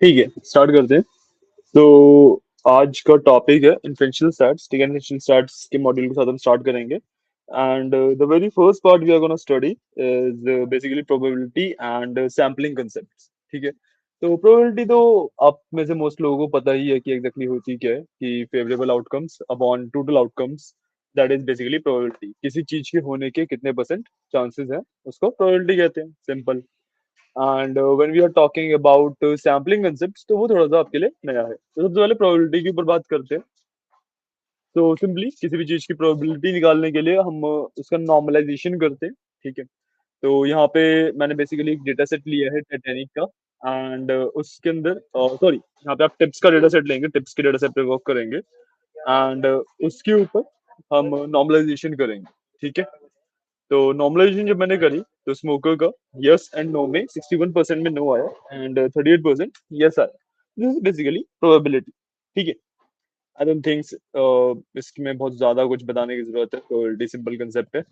ठीक है, स्टार्ट करते हैं। तो आज का टॉपिक है इन्फ्रेंशियल स्टैट्स। ठीक है, इन्फ्रेंशियल स्टैट्स के मॉड्यूल के साथ हम स्टार्ट करेंगे। And the very first part we are gonna study is basically probability and sampling concepts. ठीक है, तो प्रोबेबिलिटी तो आप में से मोस्ट लोगों को पता ही है कि एग्जैक्टली होती क्या है, कि favourable outcomes upon total outcomes, that is basically probability. किसी चीज के होने के कितने परसेंट चांसेस हैं, उसको प्रोबेबिलिटी कहते हैं, simple. And when we are talking about sampling concept, तो वो थोड़ा सा आपके लिए नया है। तो सबसे पहले प्रोबेबिलिटी के ऊपर बात करते हैं। तो सिंपली किसी भी चीज की प्रोबेबिलिटी निकालने के लिए हम उसका नॉर्मलाइजेशन करते हैं। ठीक है, तो यहाँ पे मैंने बेसिकली एक डेटा सेट लिया है टाइटैनिक का। एंड उसके अंदर सॉरी, यहाँ पे आप टिप्स का डेटा सेट लेंगे, टिप्स के डेटा सेट पे वर्क करेंगे। एंड उसके ऊपर हम नॉर्मलाइजेशन करेंगे। ठीक है, तो नॉर्मलाइजेशन जब मैंने करी, तो स्मोकर का यस एंड नो में 61% में नो आया एंड 38% यस आया। This is basically probability. ठीक है, आई डोंट थिंक इसमें बहुत ज्यादा कुछ बताने की जरूरत है, तो सिंपल कंसेप्ट है।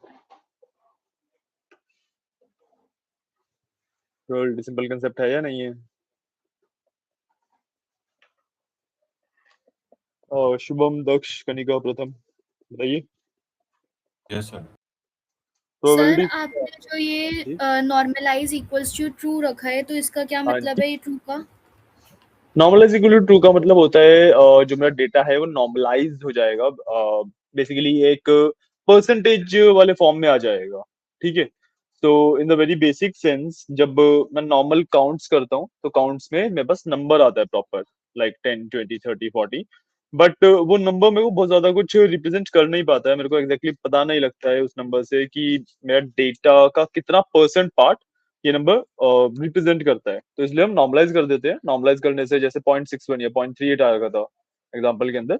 तो सिंपल कंसेप्ट है या नहीं है? शुभम, दक्ष, कनिका, प्रथम, बताइए। Yes sir. Sir, probability. आपने जो ये नॉर्मलाइज इक्वल्स टू ट्रू रखा है, तो इसका क्या हाँ मतलब जी, है ये ट्रू का? नॉर्मलाइज इक्वल टू ट्रू का मतलब होता है जो मेरा डेटा है वो नॉर्मलाइज हो जाएगा, बेसिकली एक परसेंटेज वाले फॉर्म में आ जाएगा। ठीक है, तो in the very basic sense, जब मैं नॉर्मल काउंट्स करता हूँ तो काउंट्स में मेरे पास नंबर आता है प्रॉपर, लाइक 10, 20, 30, 40। बट वो नंबर मेरे को बहुत ज्यादा कुछ रिप्रेजेंट कर नहीं पाता है, मेरे को एग्जैक्टली पता नहीं लगता है उस नंबर से कि मेरा डेटा का कितना परसेंट पार्ट ये नंबर रिप्रेजेंट करता है। तो इसलिए हम नॉर्मलाइज कर देते हैं। नॉर्मलाइज करने से जैसे 0.61 या 0.38 आएगा था एग्जाम्पल के अंदर,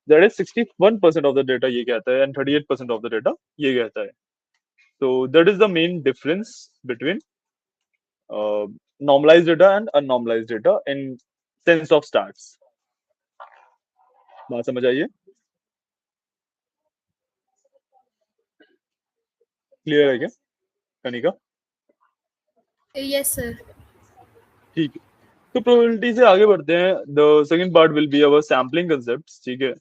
that is 61% of the data ये कहता है एंड 38% ऑफ द डेटा ये कहता है। तो that is the main difference between normalise data and unnormalise data in sense of stats. बात समझ आइए? क्लियर है क्या, कनिका? Yes sir. ठीक है, तो प्रोबेबिलिटी से आगे बढ़ते हैं। The second part will be our sampling concept. ठीक है,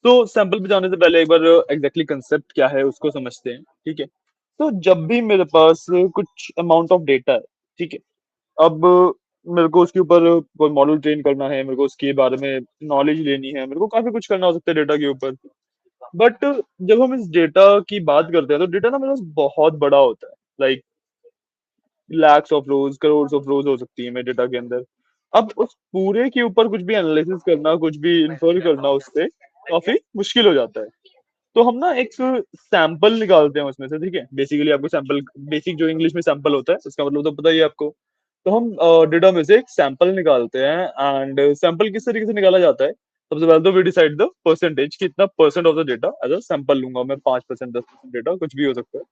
तो सैंपल पे जाने से पहले एक बार एग्जैक्टली कंसेप्ट क्या है उसको समझते हैं। ठीक है, तो जब भी मेरे पास कुछ अमाउंट ऑफ डेटा है, ठीक है, अब मेरे को उसके ऊपर कोई मॉडल ट्रेन करना है, मेरे को उसके बारे में नॉलेज लेनी है, मेरे को काफी कुछ करना हो सकता है डेटा के ऊपर। बट जब हम इस डेटा की बात करते हैं, तो डेटा ना मेरे पास बहुत बड़ा होता है, like lakhs of rose, crore of रोज हो सकती है मेरे डेटा के अंदर। अब उस पूरे के ऊपर कुछ भी एनालिसिस करना, कुछ भी इंफर करना उससे काफी मुश्किल हो जाता है। तो हम ना एक सैंपल निकालते हैं उसमें से। ठीक है, बेसिकली आपको सैंपल, बेसिक जो इंग्लिश में सैंपल होता है उसका मतलब तो पता ही है आपको। तो हम डेटा में से एक सैंपल निकालते हैं। एंड सैंपल किस तरीके से निकाला जाता है? सबसे पहले तो वी डिसाइड द परसेंटेज, कितना percent of the data as a sample लूंगा मैं, 5%, 10% डेटा कुछ भी हो सकता है।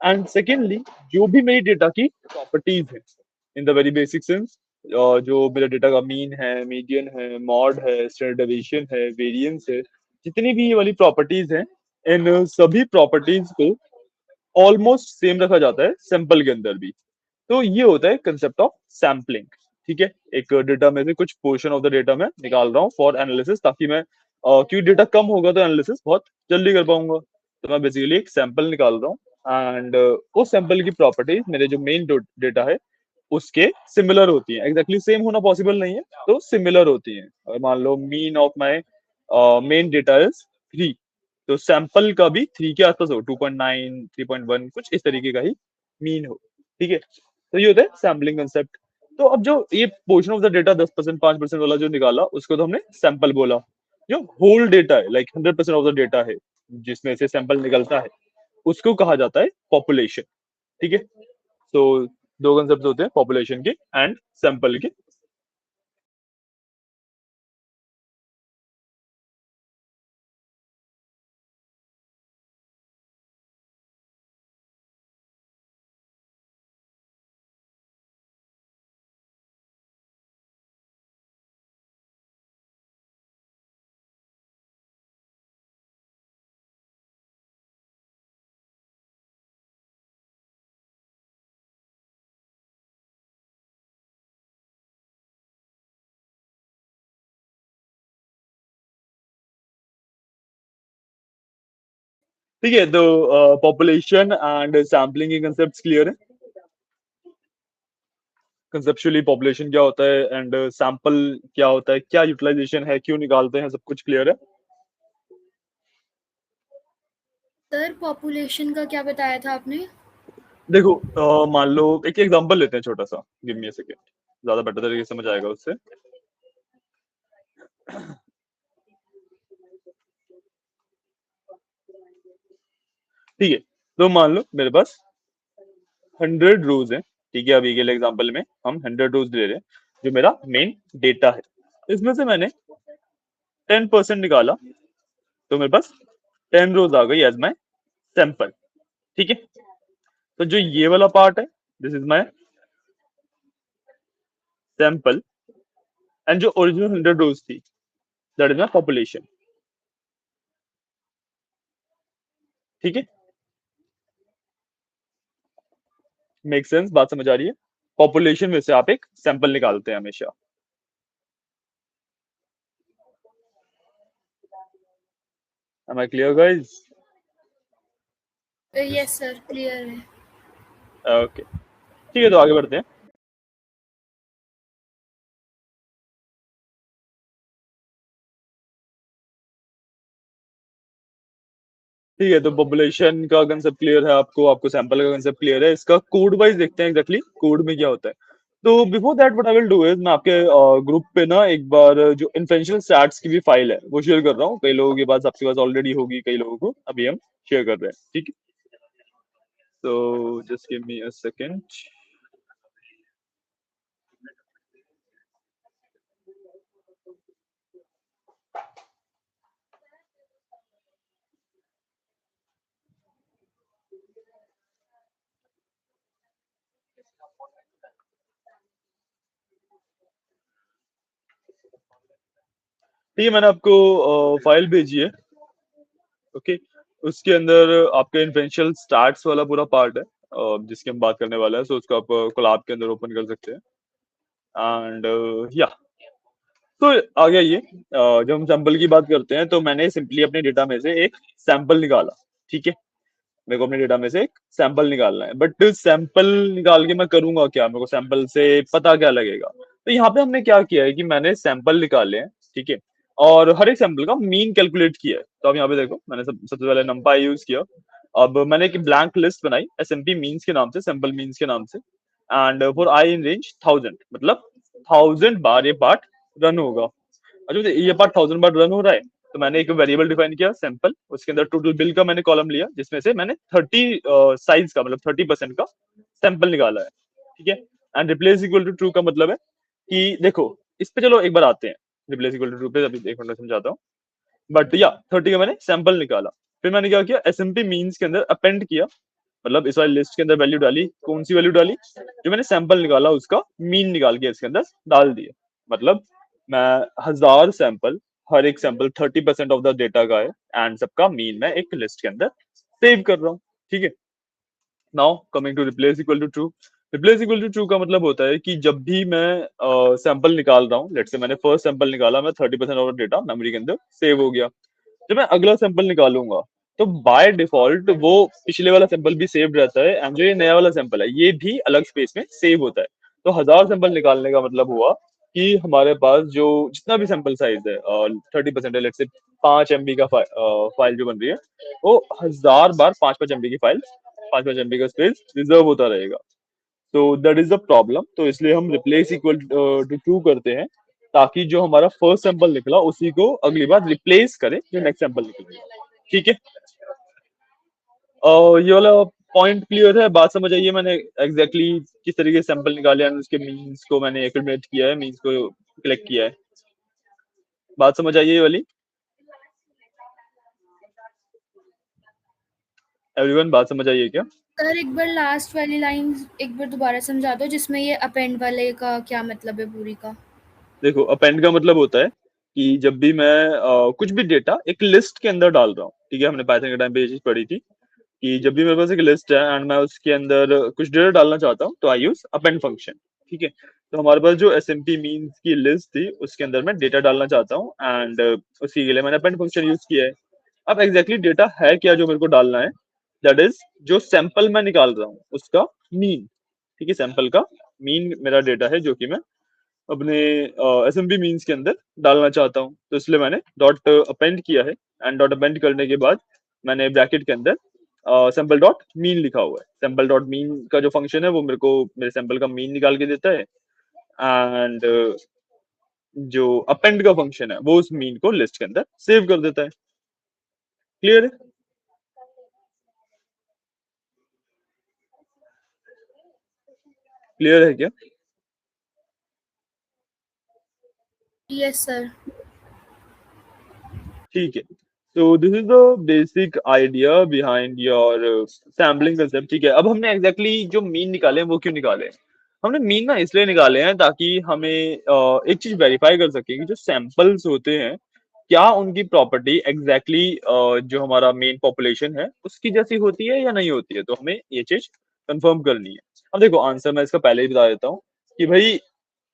एंड सेकेंडली, जो भी मेरी डेटा की प्रॉपर्टीज है in the very basic sense, जो मेरे डेटा का मीन है, मीडियन है, मॉड है, स्टैंडर्ड डेविएशन है, वेरिएंस है, जितनी भी ये वाली प्रॉपर्टीज हैं, इन सभी प्रॉपर्टीज को ऑलमोस्ट सेम रखा जाता है सैंपल के अंदर भी। तो ये होता है कंसेप्ट ऑफ सैम्पलिंग। ठीक है, एक डेटा में से कुछ पोर्शन ऑफ द डेटा में निकाल रहा हूँ फॉर एनालिसिस, ताकि मैं क्योंकि डेटा कम होगा तो एनालिसिस बहुत जल्दी कर पाऊंगा। तो मैं बेसिकली एक सैंपल निकाल रहा हूँ एंड उस सैंपल की प्रॉपर्टीज मेरे जो मेन डेटा है उसके सिमिलर होती है। एग्जैक्टली सेम होना पॉसिबल नहीं है, तो सिमिलर होती है। अगर मान लो mean of my main data is 3, तो सैंपल का भी 3 के आसपास हो, 2.9, 3.1, कुछ इस तरीके का ही मीन हो। ठीक है, तो ये होता है सैम्पलिंग कंसेप्ट। तो अब जो ये पोर्शन ऑफ द डेटा 10%, 5% वाला जो निकाला, उसको तो हमने सैंपल बोला। जो होल डेटा है, लाइक 100% ऑफ द डेटा है जिसमें से सैंपल निकलता है, उसको कहा जाता है पॉपुलेशन। ठीक है, तो दो कंसेप्ट होते हैं, पॉपुलेशन के एंड सैंपल के। ठीक है, तो पॉपुलेशन एंड सैम्पलिंग के कंसेप्ट क्लियर है। कंसेप्चुअली पॉपुलेशन क्या होता है एंड सैंपल क्या होता है, क्या यूटिलाइजेशन है, क्यों निकालते हैं, सब कुछ क्लियर है। सर पॉपुलेशन का क्या बताया था आपने? देखो मान लो एक एग्जांपल लेते हैं छोटा सा, गिव मी अ सेकंड, ज्यादा बेटर तरीके से समझ आएगा उससे। ठीक है, तो मान लो मेरे पास 100 रोज है। ठीक है, अभी के लिए एग्जांपल में हम 100 रोज ले रहे हैं, जो मेरा मेन डेटा है। इसमें से मैंने 10% निकाला, तो मेरे पास 10 रोज आ गई एज माय सैंपल। ठीक है, तो जो ये वाला पार्ट है, this is my sample, and जो ओरिजिनल 100 रोज थी, दैट इज माय पॉपुलेशन। ठीक है, मेक सेंस, बात समझ आ रही है। पॉपुलेशन में से आप एक सैंपल निकालते हैं हमेशा। Am I clear, guys? Yes sir, clear है। ओके, ठीक है, तो आगे बढ़ते हैं। ठीक है, तो पॉपुलेशन का कंसेप्ट क्लियर है आपको, आपको सैंपल का कंसेप्ट क्लियर है। इसका कोड वाइज देखते हैं एग्जैक्टली कोड में क्या होता है। तो before that what I will do is, मैं आपके ग्रुप पे ना एक बार जो इन्फेंशियल स्टैट्स की भी फाइल है वो शेयर कर रहा हूँ। कई लोगों के पास, आपके पास ऑलरेडी होगी, कई लोगों को अभी हम शेयर कर रहे हैं। ठीक है, तो just give me a second. ठीक है, मैंने आपको फाइल भेजी है। ओके, उसके अंदर आपका इन्फेंशियल स्टैट्स वाला पूरा पार्ट है जिसकी हम बात करने वाला है। सो उसको आप कोलैब के अंदर ओपन कर सकते हैं एंड या तो आ गया ये। जब हम सैंपल की बात करते हैं तो मैंने सिंपली अपने डेटा में से एक सैंपल निकाला। ठीक है, मेरे को अपने डेटा में से एक सैंपल निकालना है, बट सैंपल निकाल के मैं करूंगा क्या, मेरे को सैंपल से पता क्या लगेगा। तो यहाँ पे हमने क्या किया है कि मैंने सैंपल निकाले हैं। ठीक है, और हर एक सैंपल का मीन कैलकुलेट किया है। तो आप यहाँ पे देखो, मैंने सबसे पहले numpy यूज किया। अब मैंने एक ब्लैंक लिस्ट बनाई एसएमपी मीन्स के नाम से, सैंपल मीन्स के नाम से, and for I in range 1000, मतलब 1000 बार ये पार्ट रन होगा। अच्छा, तो ये पार्ट 1000 बार रन हो रहा है, तो मैंने एक वेरिएबल डिफाइन किया सैंपल, उसके अंदर टोटल बिल का मैंने कॉलम लिया, जिसमें से मैंने 30 साइज का, मतलब 30% का सैंपल निकाला है। ठीक है, and replace equal to true का मतलब है कि देखो, इस पे चलो एक बार आते हैं, रिप्लेस इक्वल टू ट्रू पे अभी एक मिनट समझाता हूँ। बट या 30 का मैंने सैंपल निकाला, फिर मैंने क्या किया, एसएमपी मीन्स के अंदर अपेंड किया, मतलब इस वाली लिस्ट के अंदर वैल्यू डाली। कौन सी वैल्यू डाली, जो मैंने सैंपल निकाला उसका मीन निकाल के इसके अंदर डाल दिया। मतलब मैं 1000 सैंपल, हर एक सैंपल 30% ऑफ द डेटा का है, एंड सबका मीन मैं एक लिस्ट के अंदर सेव कर रहा हूँ। ठीक है, now coming to replace equal to true. Replace equal to true का मतलब होता है कि जब भी मैं सैंपल निकाल रहा हूँ, लेट्स से मैंने फर्स्ट सैंपल निकाला, मैं 30% ऑफ डेटा मेमोरी के अंदर सेव हो गया। जब मैं अगला सैंपल निकालूंगा, तो बाय डिफॉल्ट वो पिछले वाला सैंपल भी सेव रहता है, एंड जो ये नया वाला सैंपल है ये भी अलग स्पेस में सेव होता है। तो 1000 सैंपल निकालने का मतलब हुआ कि हमारे पास जो जितना भी सैंपल साइज है 30% है, लेट्स से 5 MB का फाइल जो बन रही है, वो 1000 बार 5-5 MB की फाइल, 5-5 MB का स्पेस रिजर्व होता रहेगा। तो दैट इज द प्रॉब्लम। तो इसलिए हम रिप्लेस इक्वल टू ट्रू करते हैं, ताकि जो हमारा फर्स्ट सैंपल निकला उसी को अगली बार रिप्लेस करे जो नेक्स्ट सैंपल निकलेगा। ठीक है, और ये वाला पॉइंट क्लियर है, बात समझ आई है। मैंने एग्जैक्टली किस तरीके से सैंपल निकाले हैं, उसके मीन्स को मैंने एक्यूमुलेट किया है, मीन्स को कलेक्ट किया है। बात समझ आई है ये वाली, एवरीवन, बात समझ आई है क्या? सर एक बार लास्ट वाली लाइन एक बार दोबारा समझा दो, जिसमें ये अपेंड वाले का क्या मतलब है पूरी का? देखो, अपेंड का मतलब होता है कि जब भी मैं कुछ भी डेटा एक लिस्ट के अंदर डाल रहा हूँ। ठीक है, हमने पाइथन के टाइम पे ये चीज पढ़ी थी कि जब भी मेरे पास एक लिस्ट है एंड मैं उसके अंदर कुछ डेटा डालना चाहता हूँ, तो आई यूज अपेंड फंक्शन। ठीक है, तो हमारे पास जो एस एम पी मीन्स की लिस्ट थी उसके अंदर मैं डेटा डालना चाहता हूँ, एंड उसी के लिए मैंने अपेंड फंक्शन यूज किया है। अब एग्जैक्टली डेटा है क्या जो मेरे को डालना है, दैट इज जो सैंपल मैं निकाल रहा हूँ उसका मीन। ठीक है, सैंपल का मीन मेरा डेटा है जो कि मैं अपने एसएमपी मीन्स के अंदर डालना चाहता हूँ, तो इसलिए मैंने डॉट अपेंड किया है। एंड डॉट अपेंड करने के बाद मैंने ब्रैकेट के अंदर सैंपल डॉट मीन लिखा हुआ है। सैंपल डॉट मीन का जो फंक्शन है वो मेरे को मेरे सैंपल का मीन निकाल के देता है, एंड जो अपेंड का फंक्शन है वो उस मीन को लिस्ट के अंदर सेव कर देता है। क्लियर है? क्लियर है क्या? Yes sir. ठीक है, तो this is the basic idea behind your sampling concept. ठीक है, अब हमने एग्जैक्टली जो मीन निकाले हैं वो क्यों निकाले हैं? हमने मीन ना इसलिए निकाले हैं ताकि हमें एक चीज वेरीफाई कर सके कि जो सैंपल्स होते हैं क्या उनकी प्रॉपर्टी एग्जैक्टली जो हमारा मेन पॉपुलेशन है उसकी जैसी होती है या नहीं होती है, तो हमें ये चीज कंफर्म करनी है। अब देखो आंसर मैं इसका पहले ही बता देता हूँ कि भाई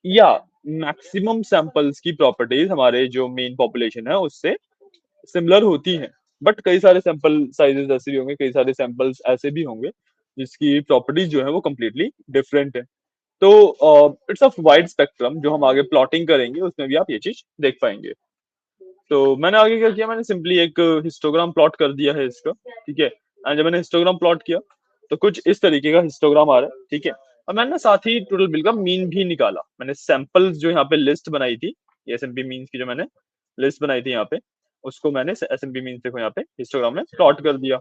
या मैक्सिमम सैंपल्स की प्रॉपर्टीज हमारे जो मेन पॉपुलेशन है उससे सिमिलर होती हैं, बट कई सारे सैंपल साइजेस ऐसे भी होंगे, कई सारे सैंपल्स ऐसे भी होंगे जिसकी प्रॉपर्टीज जो है वो कम्प्लीटली डिफरेंट है। तो इट्स ऑफ वाइड स्पेक्ट्रम, जो हम आगे प्लॉटिंग करेंगे उसमें भी आप ये चीज देख पाएंगे। तो मैंने आगे क्या किया, मैंने सिंपली एक हिस्टोग्राम प्लॉट कर दिया है इसका। ठीक है, एंड जब मैंने हिस्टोग्राम प्लॉट किया तो कुछ इस तरीके का हिस्टोग्राम आ रहा है। ठीक है, और मैंने ना साथ ही टोटल बिल का मीन भी निकाला। मैंने सैंपल्स जो यहाँ पे लिस्ट बनाई थी, एसएमपी मीन्स की जो मैंने लिस्ट बनाई थी यहाँ पे, उसको मैंने एसएमपी मीन्स देखो यहाँ पे हिस्टोग्राम में प्लॉट कर दिया।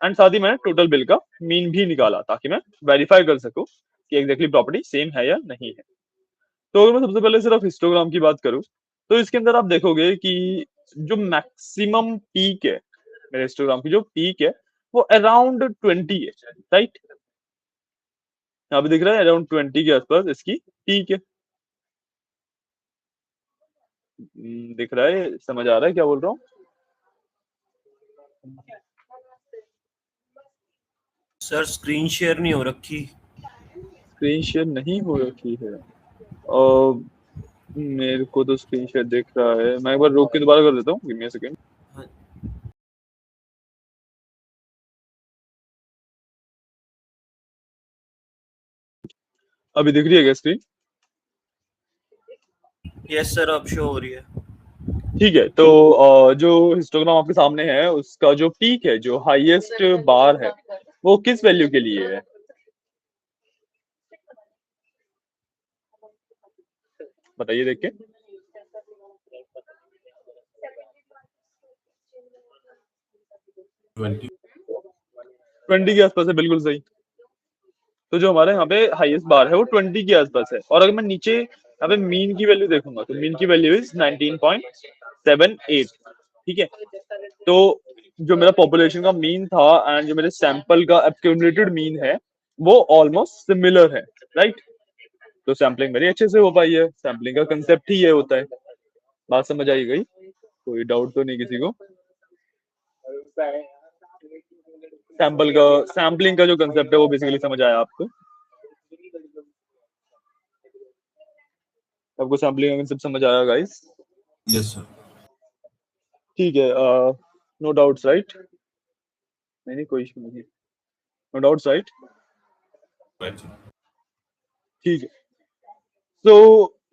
एंड साथ ही मैंने टोटल बिल का मीन भी निकाला ताकि मैं वेरीफाई कर सकूं कि एग्जैक्टली प्रॉपर्टी सेम है या नहीं है। तो अगर मैं सबसे पहले सिर्फ हिस्टोग्राम की बात करूं तो इसके अंदर आप देखोगे कि जो मैक्सिमम पीक है मेरे हिस्टोग्राम की, जो पीक है वो अराउंड 20 है। राइट, यहाँ पे दिख रहा है अराउंड 20 के आसपास इसकी पीक है। दिख रहा है, समझ आ रहा है क्या बोल रहा हूँ? सर स्क्रीन शेयर नहीं हो रखी। स्क्रीन शेयर नहीं हो रखी है और मेरे को तो स्क्रीन शेयर दिख रहा है। मैं एक बार रोक के दोबारा कर देता हूँ, गिव मी अ सेकंड। अभी दिख रही है क्या स्क्रीन? यस सर, अब शो हो रही है। ठीक है, तो जो हिस्टोग्राम आपके सामने है उसका जो पीक है, जो हाईएस्ट बार है, वो किस वैल्यू के लिए है? बताइए देख के। 20। 20 के आसपास है, बिल्कुल सही। तो जो हमारे यहाँ पे हाईएस्ट बार है वो 20 के आसपास है। और अगर मैं नीचे यहाँ पे मीन की वैल्यू देखूंगा तो मीन की वैल्यू इज 19.78। ठीक है, तो जो मेरा पॉपुलेशन का मीन था एंड जो मेरे सैंपल का एक्यूमुलेटेड मीन है वो ऑलमोस्ट सिमिलर है। राइट, तो सैम्पलिंग मेरी अच्छे से हो पाई है। सैम्पलिंग का कंसेप्ट ही ये होता है। बात समझ आई गई? कोई डाउट तो नहीं किसी को? सैम्पलिंग का जो कंसेप्ट है वो बेसिकली समझ आया आपको? आपको सैम्पलिंग का कंसेप्ट समझ आया गाइस? Yes sir. ठीक है, नो डाउट्स राइट? नहीं, कोई इशू नहीं, no doubts right? Right sir. ठीक है, so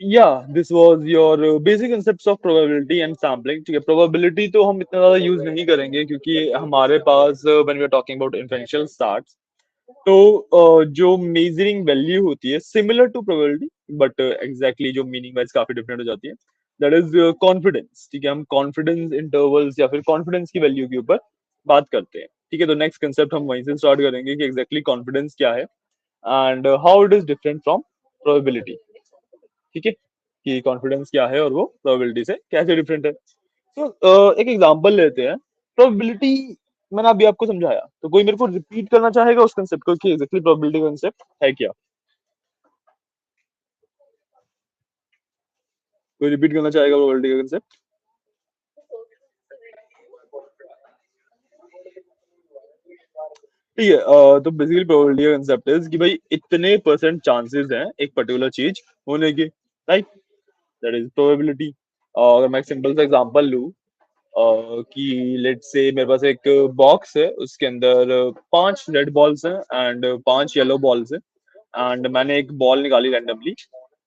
yeah, this was your basic concepts of probability and sampling। ठीक है, प्रोबेबिलिटी तो हम इतना ज्यादा यूज नहीं करेंगे क्योंकि हमारे पास when we are talking about inferential stats तो जो मेजरिंग वैल्यू होती है similar to probability, but exactly जो मीनिंग वाइज काफी डिफरेंट हो जाती है, दैट इज कॉन्फिडेंस। ठीक है, हम कॉन्फिडेंस इंटरवल्स या फिर कॉन्फिडेंस की वैल्यू के ऊपर बात करते हैं। ठीक है, तो नेक्स्ट कंसेप्ट हम वहीं से स्टार्ट करेंगे कि एग्जैक्टली कॉन्फिडेंस क्या है and how it is different from probability. ठीक है, कि कॉन्फिडेंस क्या है और वो प्रोबेबिलिटी से कैसे डिफरेंट है। तो एक एग्जांपल लेते हैं। प्रोबेबिलिटी मैंने अभी आपको समझाया, तो कोई मेरे को रिपीट करना चाहेगा उस कंसेप्ट को कि एग्जैक्टली प्रोबेबिलिटी कंसेप्ट है क्या? कोई रिपीट करना चाहेगा प्रोबेबिलिटी का कंसेप्ट? ठीक है, तो बेसिकली प्रोबेबिलिटी का कंसेप्ट है कि भाई इतने परसेंट चांसेस हैं एक पर्टिकुलर चीज होने के। Right, that is probability. अगर मैं एक सिंपल सा एग्जांपल लूं, कि लेट्स से मेरे पास एक बॉक्स है, उसके अंदर 5 रेड बॉल्स हैं एंड 5 येलो बॉल्स हैं, एंड मैंने एक बॉल निकाली रैंडमली।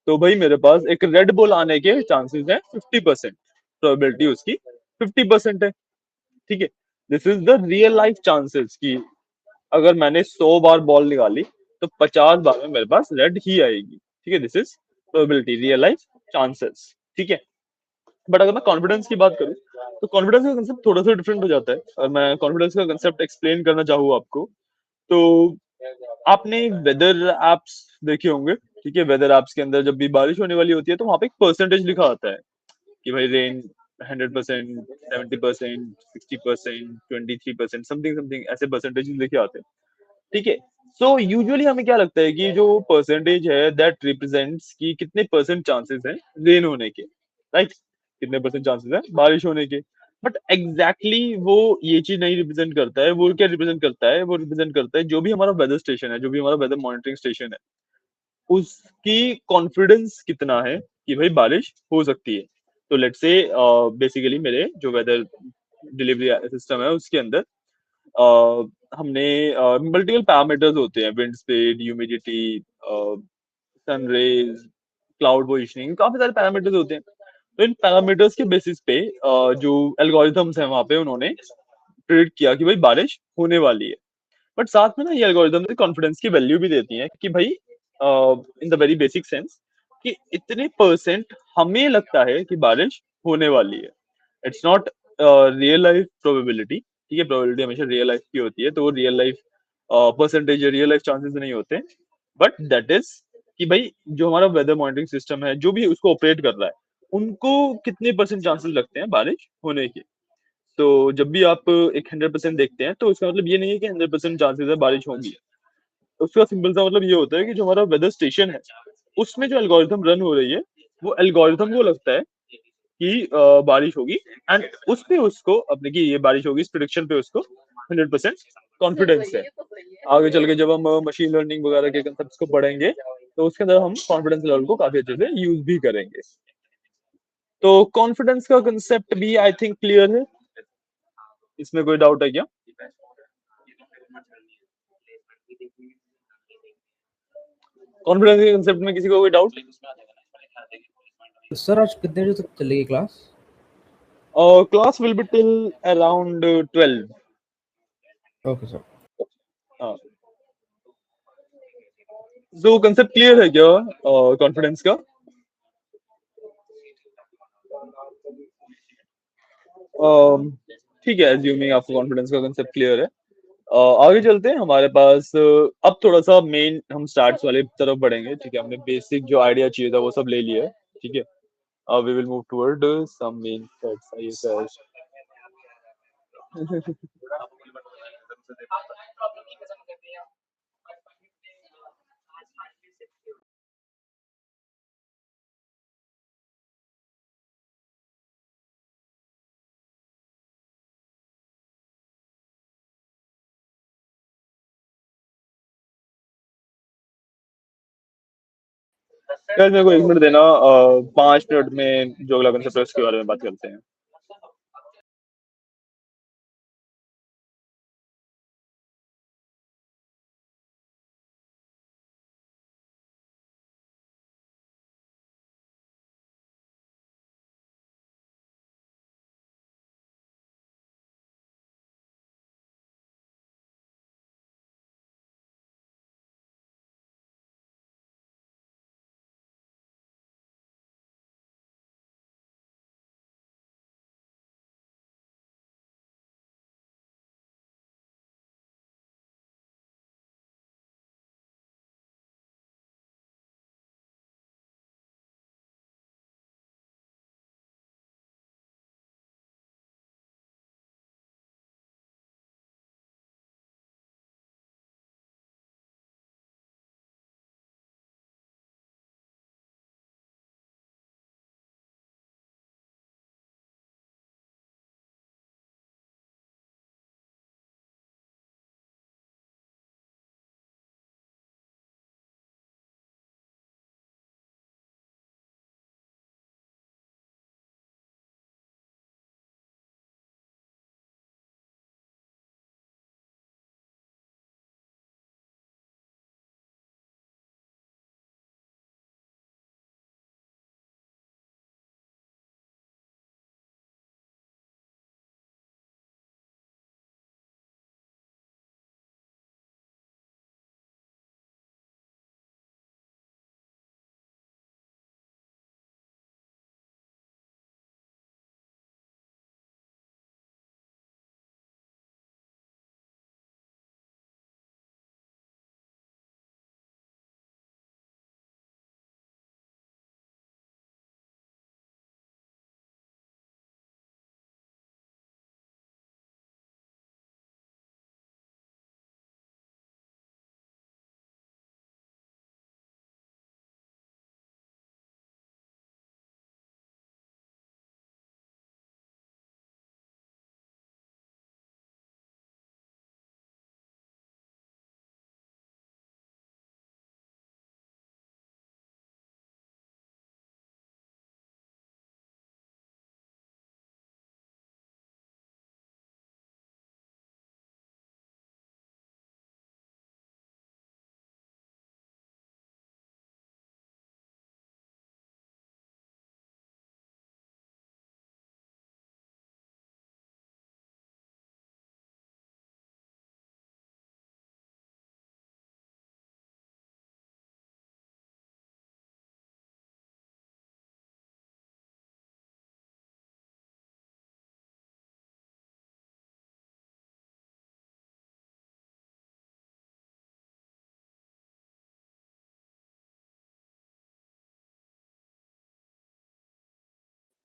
तो भाई मेरे पास एक रेड बॉल आने के चांसेस हैं 50%, प्रोबेबिलिटी उसकी 50% है। ठीक है, this is the real life chances कि अगर मैंने 100 बार बॉल निकाली तो 50 बार में मेरे पास रेड ही आएगी। ठीक है, this is probability, real life chances. ठीक है, बट अगर मैं कॉन्फिडेंस की बात करूं तो कॉन्फिडेंस का कंसेप्ट थोड़ा सा डिफरेंट हो जाता है। और मैं कॉन्फिडेंस का कंसेप्ट एक्सप्लेन करना चाहूँ आपको, तो आपने वेदर एप्स देखे होंगे। ठीक है, वेदर एप्स के अंदर जब भी बारिश होने वाली होती है तो वहां पे एक परसेंटेज लिखा आता है कि भाई रेन 100%, 70%, 60%, 23%, समथिंग समथिंग ऐसे परसेंटेज लिखे आते हैं। ठीक है, सो यूजुअली हमें क्या लगता है कि जो परसेंटेज है दैट रिप्रेजेंट्स कि कितने परसेंट चांसेस हैं रेन होने के, राइट, कितने परसेंट चांसेस हैं बारिश होने के। बट एग्जैक्टली वो ये चीज नहीं रिप्रेजेंट करता है। वो क्या रिप्रेजेंट करता है? वो रिप्रेजेंट करता है जो भी हमारा वेदर स्टेशन है, जो भी हमारा वेदर मॉनिटरिंग स्टेशन है, उसकी कॉन्फिडेंस कितना है कि भाई बारिश हो सकती है। तो लेट्स से बेसिकली मेरे जो वेदर डिलीवरी सिस्टम है उसके अंदर हमने मल्टीपल पैरामीटर्स होते हैं, wind speed, humidity, sun rays, cloud positioning, काफी सारे पैरामीटर्स होते हैं। तो इन पैरामीटर्स के बेसिस पे जो एल्गोरिथम्स हैं वहां पे उन्होंने प्रिडिक्ट किया कि भाई बारिश होने वाली है। बट साथ में ना ये एल्गोरिथम कॉन्फिडेंस की वैल्यू भी देती हैं कि भाई in the very basic sense कि इतने परसेंट हमें लगता है कि बारिश होने वाली है। It's not real life probability. ठीक है, प्रोबेबिलिटी हमेशा रियल लाइफ की होती है, तो वो real life percentage, real life chances नहीं होते। बट दैट इज कि भाई जो हमारा वेदर मॉनिटरिंग सिस्टम है, जो भी उसको ऑपरेट कर रहा है, उनको कितने परसेंट चांसेस लगते हैं बारिश होने के। तो जब भी आप एक 100% देखते हैं तो इसका मतलब ये नहीं है कि 100% चांसेस है बारिश होगी। उसका सिंपल सा मतलब ये होता है कि जो हमारा वेदर स्टेशन है उसमें जो एल्गोरिथम रन हो रही है, वो एल्गोरिथम को लगता है कि बारिश होगी, एंड उस पे उसको अपने की ये बारिश होगी इस प्रिडिक्शन पे उसको 100% कॉन्फिडेंस है। आगे चल के जब हम मशीन लर्निंग वगैरह के कंसेप्ट को पढ़ेंगे तो उसके अंदर हम कॉन्फिडेंस लेवल को काफी अच्छे से यूज भी करेंगे। तो कॉन्फिडेंस का कंसेप्ट भी आई थिंक क्लियर है, इसमें कोई डाउट है क्या? कॉन्फिडेंस के कंसेप्ट में किसी को कोई डाउट? सर आज कितने बजे तक चलेगी class? Class will be till around 12। Okay sir. हाँ, तो कंसेप्ट क्लियर है क्या कॉन्फिडेंस का? ठीक है, एज्यूमिंग आपको कॉन्फिडेंस का कंसेप्ट क्लियर है, आगे चलते हैं। हमारे पास अब थोड़ा सा मेन हम स्टार्ट्स वाले तरफ बढ़ेंगे। ठीक है, हमने बेसिक जो आइडिया चाहिए था वो सब ले लिया है। ठीक है, we will move toward some main facts. यार मेरे को 1 मिनट देना, 5 मिनट में जो अगला कंसेप्ट है उसके बारे में बात करते हैं।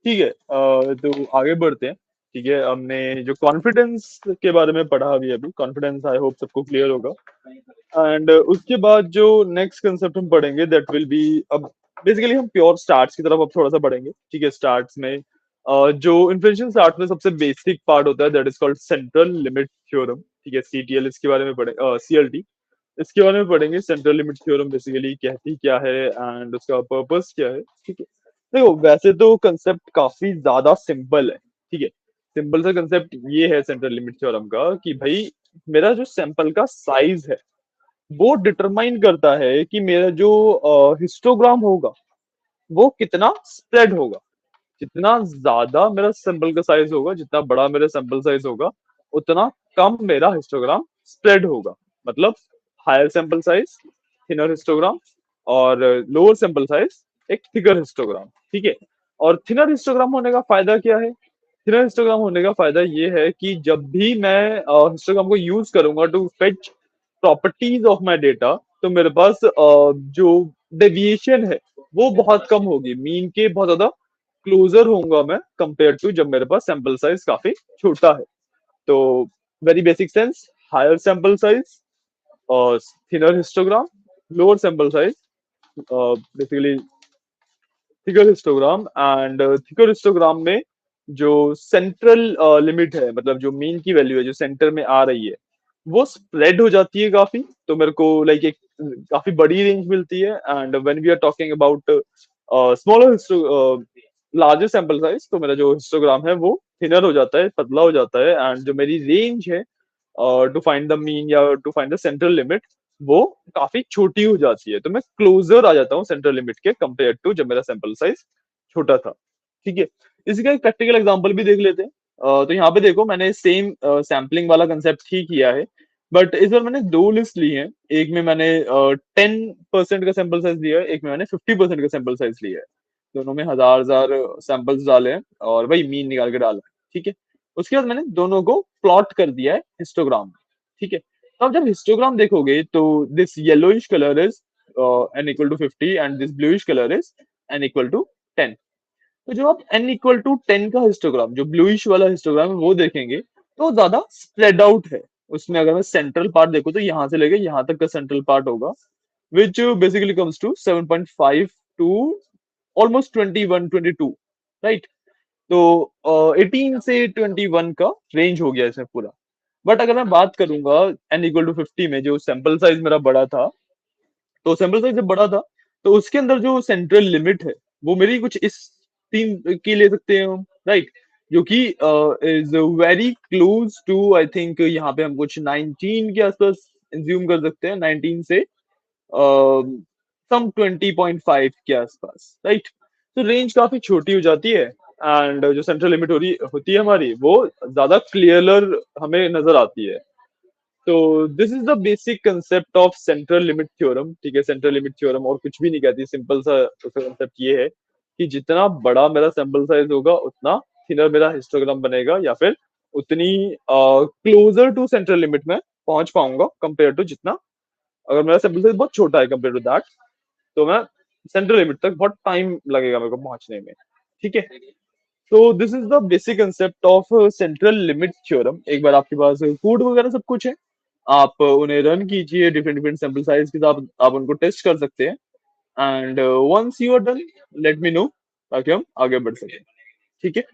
ठीक है, तो आगे बढ़ते हैं। ठीक है, हमने जो कॉन्फिडेंस के बारे में पढ़ा अभी, कॉन्फिडेंस आई होप सबको क्लियर होगा। एंड उसके बाद जो नेक्स्ट कंसेप्ट हम पढ़ेंगे दैट विल बी, अब बेसिकली हम प्योर स्टार्ट्स की तरफ अब थोड़ा सा पढ़ेंगे। ठीक है, स्टार्ट्स में जो इन्फ्लेशन स्टार्ट में सबसे बेसिक पार्ट होता है that is called central limit theorem. ठीक है, सीटीएल इसके बारे में पढ़े, सीएलटी इसके बारे में पढ़ेंगे। सेंट्रल लिमिट थ्योरम बेसिकली कहती क्या है एंड उसका पर्पस क्या है। ठीक है, देखो वैसे तो कंसेप्ट काफी ज्यादा सिंपल है। ठीक है, सिंपल सा कंसेप्ट ये है सेंट्रल लिमिट थ्योरम का कि भाई मेरा जो सैंपल का साइज है वो डिटरमाइन करता है कि मेरा जो हिस्टोग्राम होगा वो कितना स्प्रेड होगा। जितना ज्यादा मेरा सैंपल का साइज होगा, जितना बड़ा मेरा सैंपल साइज होगा, उतना कम मेरा हिस्टोग्राम स्प्रेड होगा। मतलब higher sample size thinner histogram, और लोअर सैंपल साइज एक थिकर हिस्टोग्राम। ठीक है, और थिनर हिस्टोग्राम होने का फायदा क्या है? थिनर हिस्टोग्राम होने का फायदा ये है कि जब भी मैं हिस्टोग्राम को यूज करूंगा to fetch properties of my data, तो मेरे पास जो डेविएशन है वो बहुत कम होगी, मीन के बहुत ज्यादा क्लोजर होऊंगा मैं कंपेयर टू जब मेरे पास सैंपल साइज काफी छोटा है। तो very basic sense, higher sample size और thinner histogram, lower sample size basically thicker histogram. And thicker histogram में जो सेंट्रल लिमिट है, मतलब जो मीन की वैल्यू है जो सेंटर में आ रही है, वो स्प्रेड हो जाती है काफी। तो मेरे को लाइक एक काफी बड़ी रेंज मिलती है। And when we are talking about smaller larger sample size, तो मेरा जो हिस्टोग्राम है वो थिनर हो जाता है, पतला हो जाता है। एंड जो मेरी रेंज है टू फाइंड द मीन या to find the central limit, वो काफी छोटी हो जाती है। तो मैं क्लोजर आ जाता हूँ सेंट्रल लिमिट के कंपेयर टू जब मेरा सैंपल साइज छोटा था। ठीक है, इसी का एक प्रैक्टिकल एग्जांपल भी देख लेते हैं। तो यहाँ पे देखो मैंने सेम सैम्पलिंग वाला कंसेप्ट ही किया है, बट इस बार मैंने दो लिस्ट ली है। एक में मैंने 10% का सैंपल साइज लिया है, एक में मैंने 50% का सैंपल साइज लिया है। दोनों में हजार हजार सैंपल्स डाले हैं और वही मीन निकाल के डाला है। ठीक है, उसके बाद मैंने दोनों को प्लॉट कर दिया है हिस्टोग्राम में। ठीक है, तो आप जब हिस्टोग्राम देखोगे तो this yellowish colour is n equal to 50 and this bluish colour is n equal to 10। तो जब आप n इक्वल टू 10 का हिस्टोग्राम, जो ब्लूइश वाला हिस्टोग्राम है, वो देखेंगे तो वो ज्यादा स्प्रेड आउट है। उसमें अगर मैं सेंट्रल पार्ट देखूं तो यहाँ से लेके यहाँ तक का सेंट्रल पार्ट होगा, which basically comes to 7.5 to almost 21 22, right? तो 18 से 21 का रेंज हो गया इसमें पूरा। बट अगर मैं बात करूंगा n इक्वल टू 50 में, जो सैंपल साइज मेरा बड़ा था, तो सैंपल साइज जब बड़ा था तो उसके अंदर जो सेंट्रल लिमिट है वो मेरी कुछ इस तीन की ले सकते हैं हम, राइट? जो कि is very close to, I think यहाँ पे हम कुछ 19 के आसपास इंज्यूम कर सकते हैं, 19 से सम 20.5 के आसपास, राइट? तो रेंज काफी छोटी हो जाती है। एंड जो सेंट्रल लिमिट हो रही होती है हमारी, वो ज्यादा क्लियर हमें नजर आती है। तो this is the basic concept of central limit theorem. ठीक है, सेंट्रल लिमिट थ्योरम और कुछ भी नहीं कहती, सिंपल सा उसका कंसेप्ट ये है कि जितना बड़ा मेरा सैंपल साइज होगा उतना थिनर मेरा हिस्टोग्राम बनेगा, या फिर उतनी क्लोजर टू सेंट्रल लिमिट में पहुंच पाऊंगा कंपेयर टू जितना, अगर मेरा सैंपल साइज बहुत छोटा है कंपेयर टू दैट, तो मैं सेंट्रल लिमिट तक बहुत टाइम लगेगा मेरे को पहुंचने में। ठीक है, तो this is the basic concept of central limit theorem. एक बार आपके पास कोड वगैरह सब कुछ है, आप उन्हें रन कीजिए डिफरेंट डिफरेंट सैंपल साइज के साथ, आप उनको टेस्ट कर सकते हैं। And once you are done, let me know, ताकि हम आगे बढ़ सकें। ठीक है।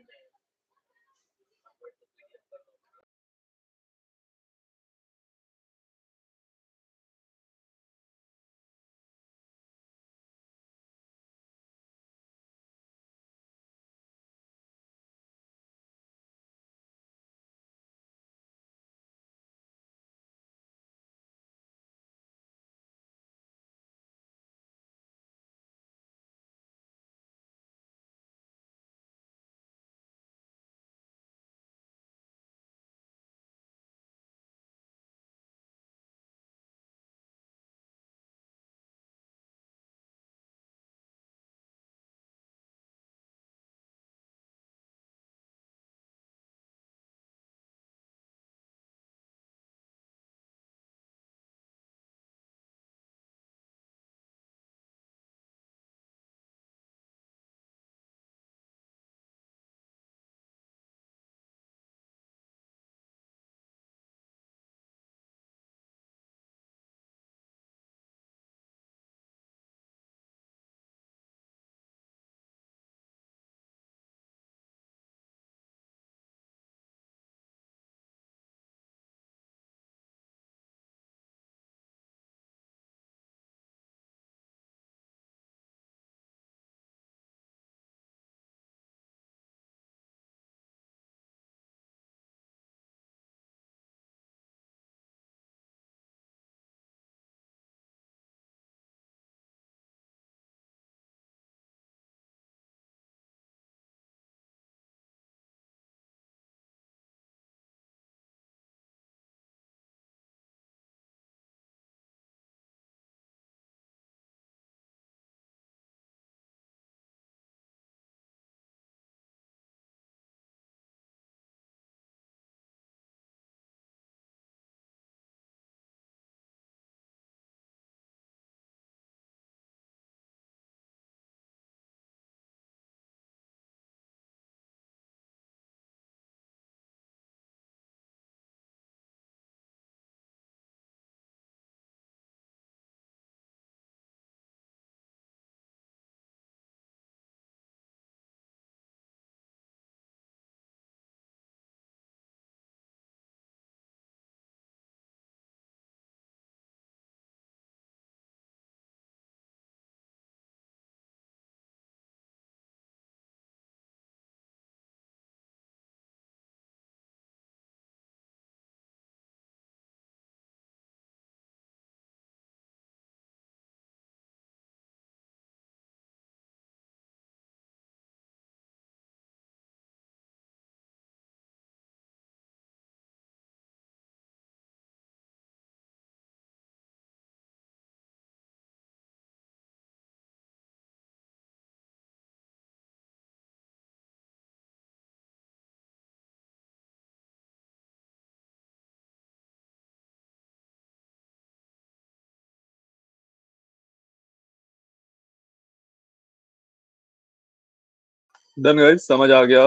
डन गाइस, समझ आ गया।